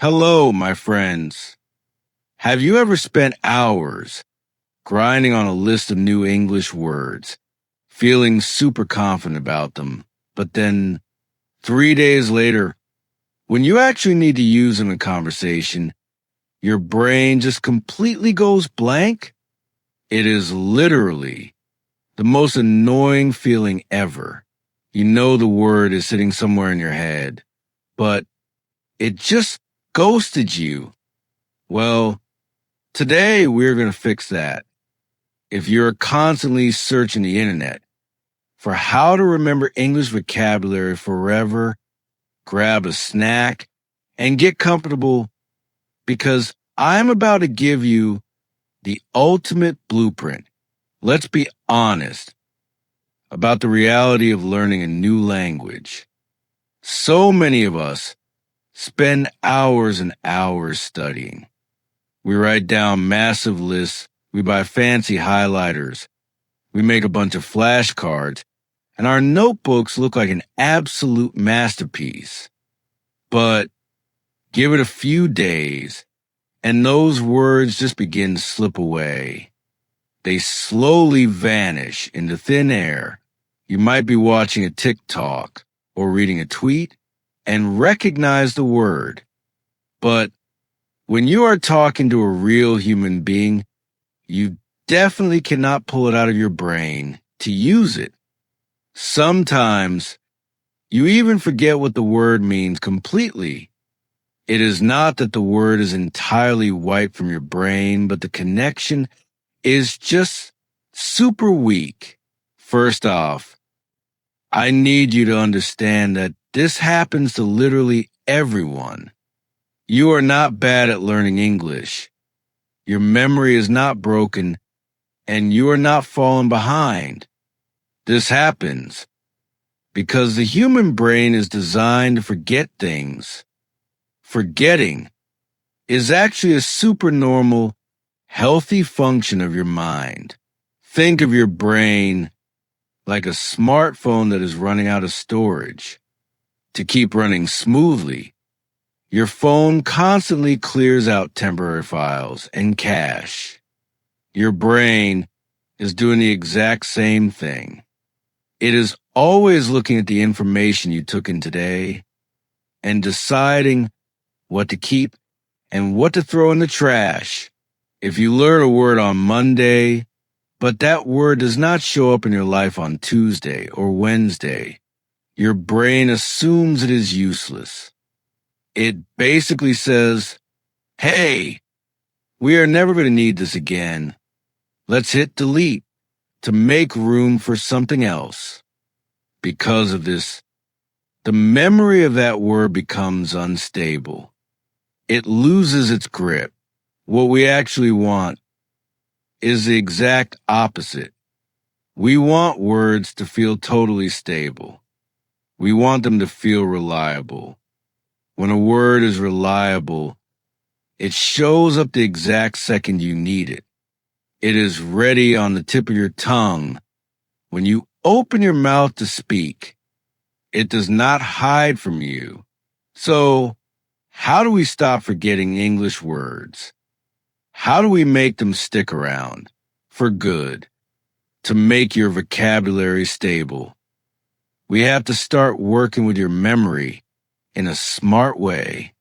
Hello, my friends. Have you ever spent hours grinding on a list of new English words, feeling super confident about them, but then 3 days later, when you actually need to use them in conversation, your brain just completely goes blank? It is literally the most annoying feeling ever. You know the word is sitting somewhere in your head, but it just ghosted you. Well, today we're going to fix that. If you're constantly searching the internet for how to remember English vocabulary forever, grab a snack and get comfortable because I'm about to give you the ultimate blueprint. Let's be honest about the reality of learning a new language. So many of us spend hours and hours studying. We write down massive lists, we buy fancy highlighters, we make a bunch of flashcards, and our notebooks look like an absolute masterpiece. But give it a few days, and those words just begin to slip away. They slowly vanish into thin air. You might be watching a TikTok or reading a tweet and recognize the word. But when you are talking to a real human being, you definitely cannot pull it out of your brain to use it. Sometimes you even forget what the word means completely. It is not that the word is entirely wiped from your brain, but the connection is just super weak. First off, I need you to understand that this happens to literally everyone. You are not bad at learning English. Your memory is not broken, and you are not falling behind. This happens because the human brain is designed to forget things. Forgetting is actually a supernormal, healthy function of your mind. Think of your brain like a smartphone that is running out of storage. To keep running smoothly, your phone constantly clears out temporary files and cache. Your brain is doing the exact same thing. It is always looking at the information you took in today and deciding what to keep and what to throw in the trash. If you learn a word on Monday, but that word does not show up in your life on Tuesday or Wednesday, your brain assumes it is useless. It basically says, hey, we are never going to need this again. Let's hit delete to make room for something else. Because of this, the memory of that word becomes unstable. It loses its grip. What we actually want is the exact opposite. We want words to feel totally stable. We want them to feel reliable. When a word is reliable, it shows up the exact second you need it. It is ready on the tip of your tongue. When you open your mouth to speak, it does not hide from you. So, how do we stop forgetting English words? How do we make them stick around for good, to make your vocabulary stable? We have to start working with your memory in a smart way.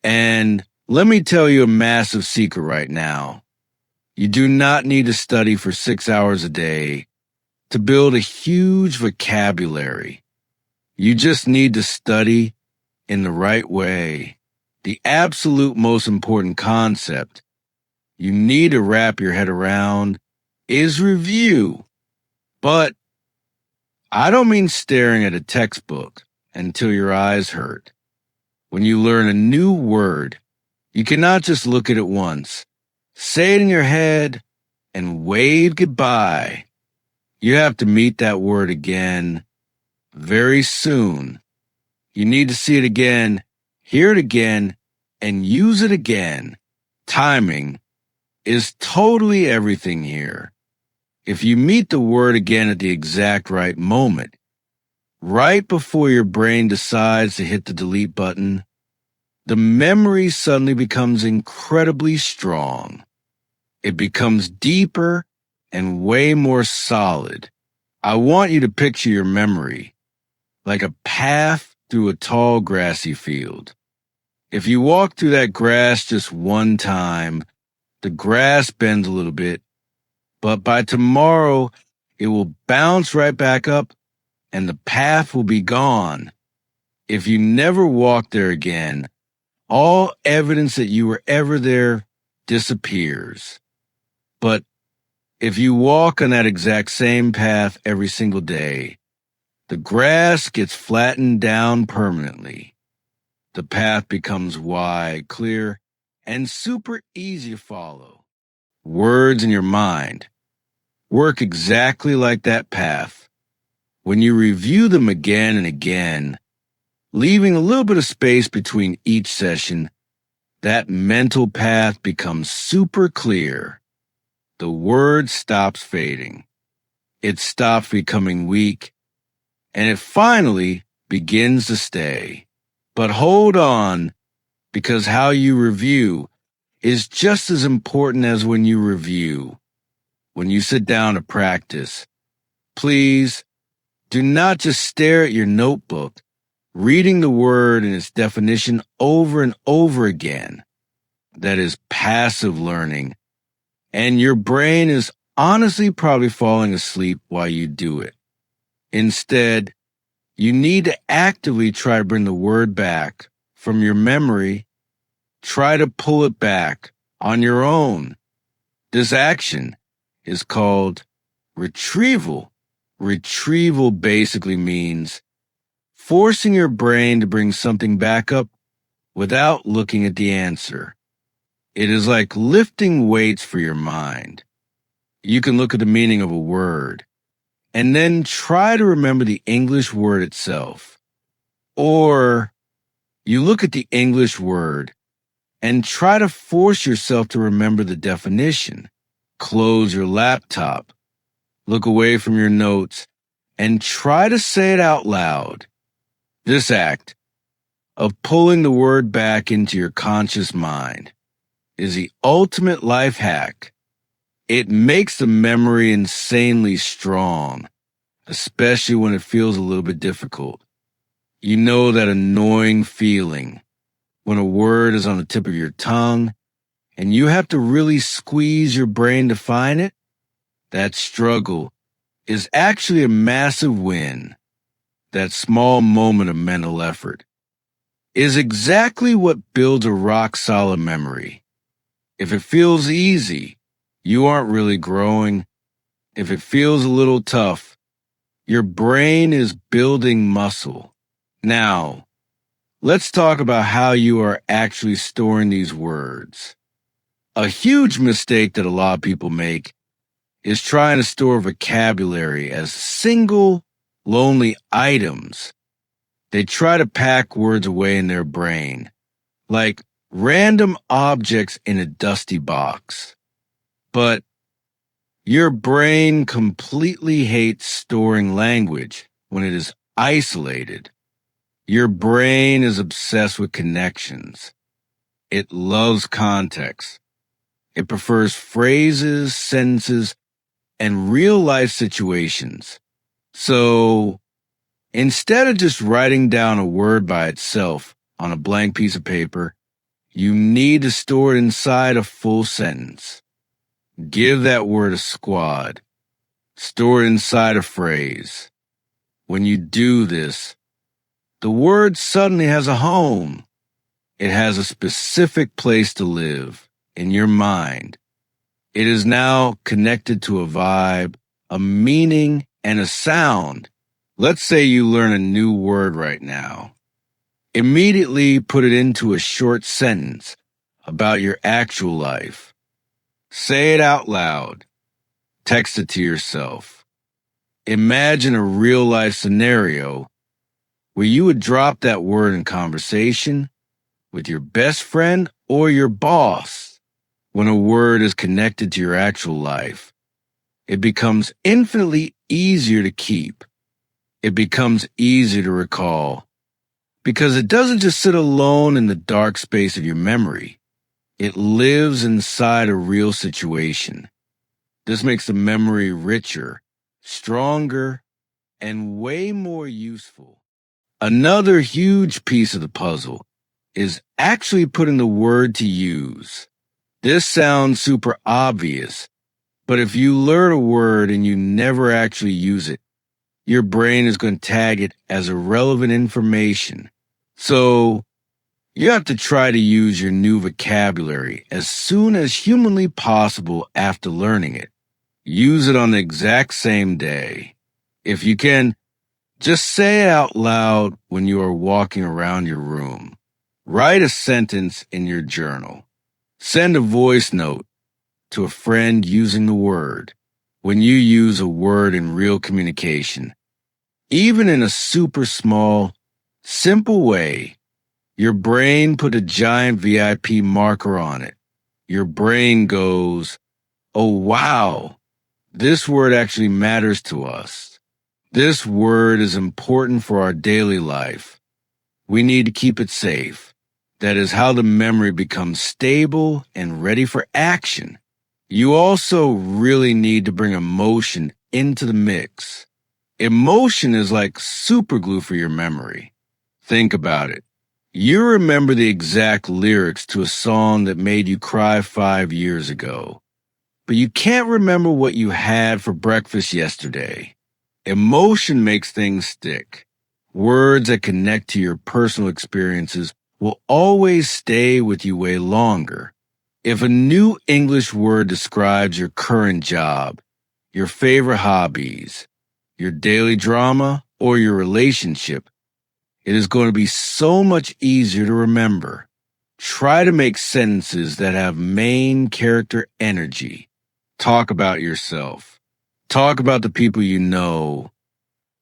And let me tell you a massive secret right now. You do not need to study for 6 hours a day to build a huge vocabulary. You just need to study in the right way. The absolute most important concept you need to wrap your head around is review. But I don't mean staring at a textbook until your eyes hurt. When you learn a new word, you cannot just look at it once, say it in your head, and wave goodbye. You have to meet that word again very soon. You need to see it again, hear it again, and use it again. Timing is totally everything here. If you meet the word again at the exact right moment, right before your brain decides to hit the delete button, the memory suddenly becomes incredibly strong. It becomes deeper and way more solid. I want you to picture your memory like a path through a tall grassy field. If you walk through that grass just one time, the grass bends a little bit, but by tomorrow, it will bounce right back up and the path will be gone. If you never walk there again, all evidence that you were ever there disappears. But if you walk on that exact same path every single day, the grass gets flattened down permanently. The path becomes wide, clear, and super easy to follow. Words in your mind work exactly like that path. When you review them again and again, leaving a little bit of space between each session, that mental path becomes super clear. The word stops fading. It stops becoming weak, and it finally begins to stay. But hold on, because how you review is just as important as when you review. When you sit down to practice, please do not just stare at your notebook, reading the word and its definition over and over again. That is passive learning, and your brain is honestly probably falling asleep while you do it. Instead, you need to actively try to bring the word back from your memory. Try to pull it back on your own. This action is called retrieval. Retrieval basically means forcing your brain to bring something back up without looking at the answer. It is like lifting weights for your mind. You can look at the meaning of a word and then try to remember the English word itself. Or you look at the English word and try to force yourself to remember the definition. Close your laptop, look away from your notes, and try to say it out loud. This act of pulling the word back into your conscious mind is the ultimate life hack. It makes the memory insanely strong, especially when it feels a little bit difficult. You know that annoying feeling when a word is on the tip of your tongue and you have to really squeeze your brain to find it? That struggle is actually a massive win. That small moment of mental effort is exactly what builds a rock-solid memory. If it feels easy, you aren't really growing. If it feels a little tough, your brain is building muscle. Now, let's talk about how you are actually storing these words. A huge mistake that a lot of people make is trying to store vocabulary as single, lonely items. They try to pack words away in their brain, like random objects in a dusty box. But your brain completely hates storing language when it is isolated. Your brain is obsessed with connections. It loves context. It prefers phrases, sentences, and real-life situations. So, instead of just writing down a word by itself on a blank piece of paper, you need to store it inside a full sentence. Give that word a squad. Store it inside a phrase. When you do this, the word suddenly has a home. It has a specific place to live in your mind. It is now connected to a vibe, a meaning, and a sound. Let's say you learn a new word right now. Immediately put it into a short sentence about your actual life. Say it out loud. Text it to yourself. Imagine a real-life scenario where you would drop that word in conversation with your best friend or your boss. When a word is connected to your actual life, it becomes infinitely easier to keep. It becomes easier to recall because it doesn't just sit alone in the dark space of your memory. It lives inside a real situation. This makes the memory richer, stronger, and way more useful. Another huge piece of the puzzle is actually putting the word to use. This sounds super obvious, but if you learn a word and you never actually use it, your brain is going to tag it as irrelevant information. So you have to try to use your new vocabulary as soon as humanly possible after learning it. Use it on the exact same day. If you can, just say it out loud when you are walking around your room. Write a sentence in your journal. Send a voice note to a friend using the word. When you use a word in real communication, even in a super small, simple way, your brain put a giant VIP marker on it. Your brain goes, "Oh wow, this word actually matters to us. This word is important for our daily life. We need to keep it safe." That is how the memory becomes stable and ready for action. You also really need to bring emotion into the mix. Emotion is like superglue for your memory. Think about it. You remember the exact lyrics to a song that made you cry 5 years ago, but you can't remember what you had for breakfast yesterday. Emotion makes things stick. Words that connect to your personal experiences will always stay with you way longer. If a new English word describes your current job, your favorite hobbies, your daily drama, or your relationship, it is going to be so much easier to remember. Try to make sentences that have main character energy. Talk about yourself. Talk about the people you know,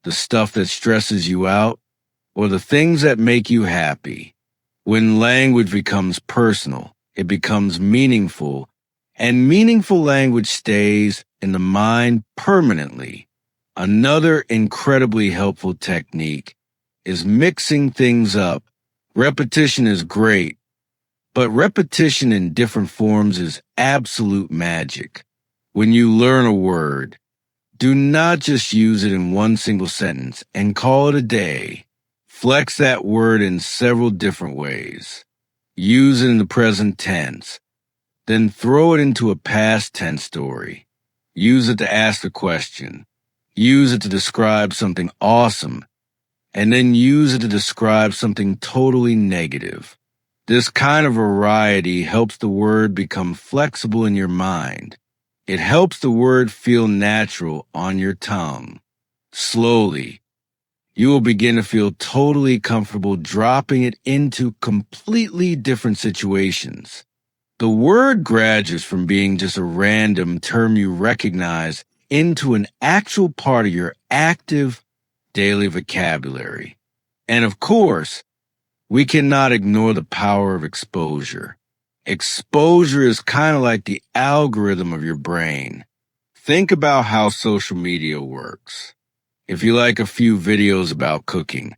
the stuff that stresses you out, or the things that make you happy. When language becomes personal, it becomes meaningful, and meaningful language stays in the mind permanently. Another incredibly helpful technique is mixing things up. Repetition is great, but repetition in different forms is absolute magic. When you learn a word, do not just use it in one single sentence and call it a day. Flex that word in several different ways. Use it in the present tense. Then throw it into a past tense story. Use it to ask a question. Use it to describe something awesome. And then use it to describe something totally negative. This kind of variety helps the word become flexible in your mind. It helps the word feel natural on your tongue. Slowly, you will begin to feel totally comfortable dropping it into completely different situations. The word graduates from being just a random term you recognize into an actual part of your active daily vocabulary. And of course, we cannot ignore the power of exposure. Exposure is kind of like the algorithm of your brain. Think about how social media works. If you like a few videos about cooking,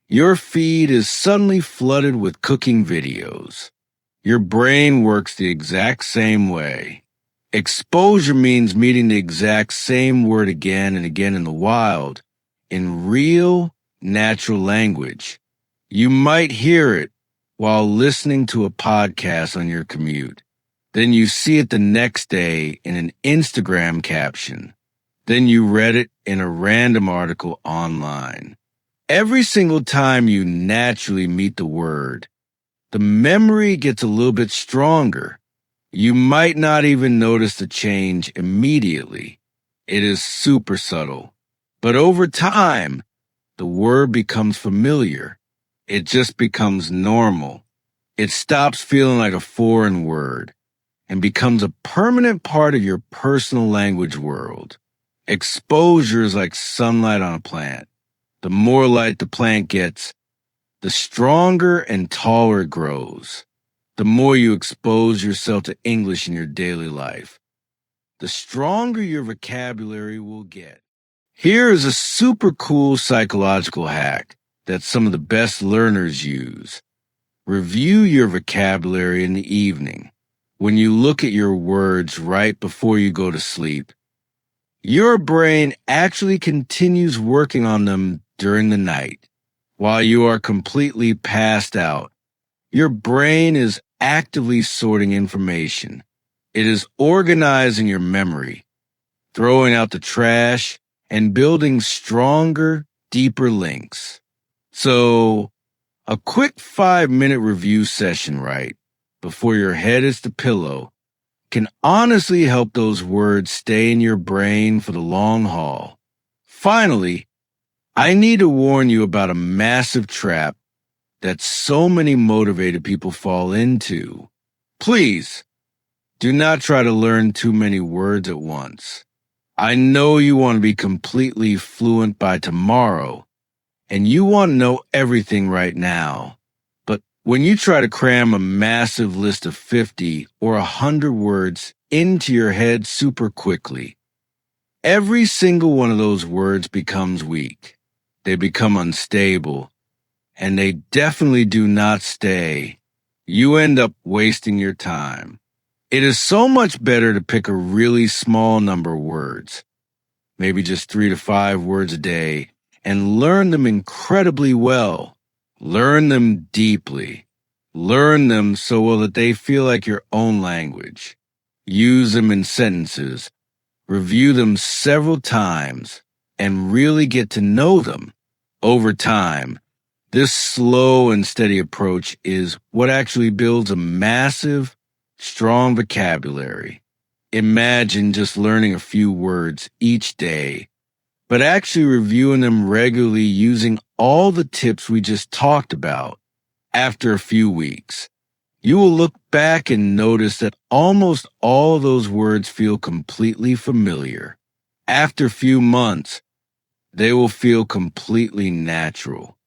your feed is suddenly flooded with cooking videos. Your brain works the exact same way. Exposure means meeting the exact same word again and again in the wild, in real, natural language. You might hear it while listening to a podcast on your commute. Then you see it the next day in an Instagram caption. Then you read it in a random article online. Every single time you naturally meet the word, the memory gets a little bit stronger. You might not even notice the change immediately. It is super subtle. But over time, the word becomes familiar. It just becomes normal. It stops feeling like a foreign word and becomes a permanent part of your personal language world. Exposure is like sunlight on a plant. The more light the plant gets, the stronger and taller it grows. The more you expose yourself to English in your daily life, the stronger your vocabulary will get. Here is a super cool psychological hack. that some of the best learners use. Review your vocabulary in the evening. When you look at your words right before you go to sleep, your brain actually continues working on them during the night. While you are completely passed out, your brain is actively sorting information. It is organizing your memory, throwing out the trash, and building stronger, deeper links. So, a quick 5-minute review session right before your head hits the pillow can honestly help those words stay in your brain for the long haul. Finally, I need to warn you about a massive trap that so many motivated people fall into. Please, do not try to learn too many words at once. I know you want to be completely fluent by tomorrow, and you want to know everything right now. But when you try to cram a massive list of 50 or 100 words into your head super quickly, every single one of those words becomes weak. They become unstable, and they definitely do not stay. You end up wasting your time. It is so much better to pick a really small number of words, maybe just 3 to 5 words a day, and learn them incredibly well. Learn them deeply. Learn them so well that they feel like your own language. Use them in sentences. Review them several times and really get to know them. Over time, this slow and steady approach is what actually builds a massive, strong vocabulary. Imagine just learning a few words each day, but actually reviewing them regularly using all the tips we just talked about. After a few weeks, you will look back and notice that almost all those words feel completely familiar. After a few months, they will feel completely natural.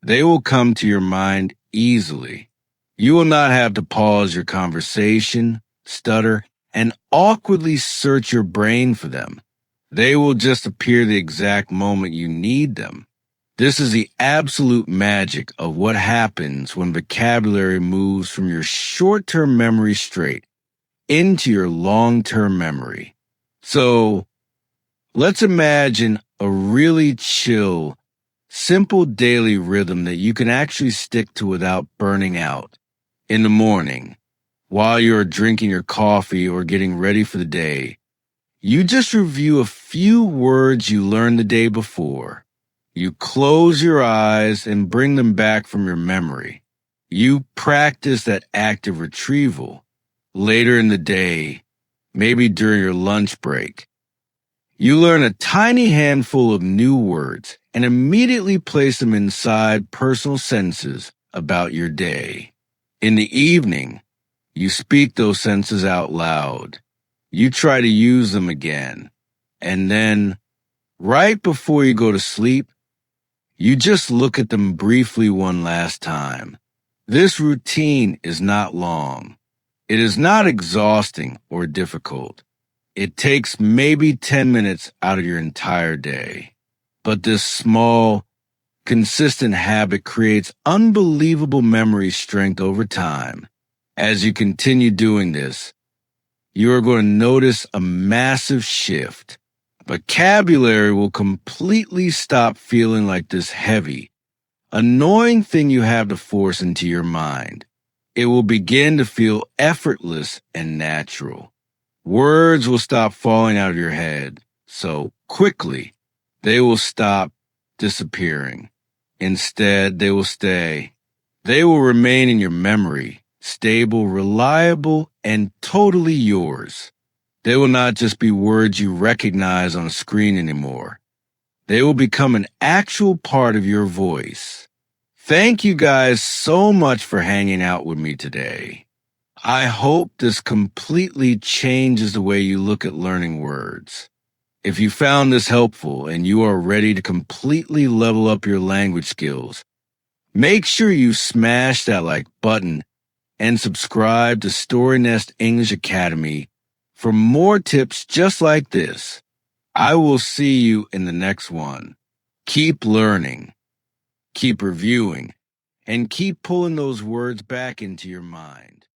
They will come to your mind easily. You will not have to pause your conversation, stutter, and awkwardly search your brain for them. They will just appear the exact moment you need them. This is the absolute magic of what happens when vocabulary moves from your short-term memory straight into your long-term memory. So, let's imagine a really chill, simple daily rhythm that you can actually stick to without burning out. In the morning, while you're drinking your coffee or getting ready for the day, you just review a few words you learned the day before. You close your eyes and bring them back from your memory. You practice that active retrieval. Later in the day, maybe during your lunch break, you learn a tiny handful of new words and immediately place them inside personal sentences about your day. In the evening, you speak those sentences out loud. You try to use them again. And then, right before you go to sleep, you just look at them briefly one last time. This routine is not long. It is not exhausting or difficult. It takes maybe 10 minutes out of your entire day. But this small, consistent habit creates unbelievable memory strength over time. As you continue doing this, you are going to notice a massive shift. Vocabulary will completely stop feeling like this heavy, annoying thing you have to force into your mind. It will begin to feel effortless and natural. Words will stop falling out of your head so quickly. They will stop disappearing. Instead, they will stay. They will remain in your memory, stable, reliable, and totally yours. They will not just be words you recognize on a screen anymore. They will become an actual part of your voice. Thank you guys so much for hanging out with me today. I hope this completely changes the way you look at learning words. If you found this helpful and you are ready to completely level up your language skills, make sure you smash that like button and subscribe to StoryNest English Academy for more tips just like this. I will see you in the next one. Keep learning. Keep reviewing and keep pulling those words back into your mind.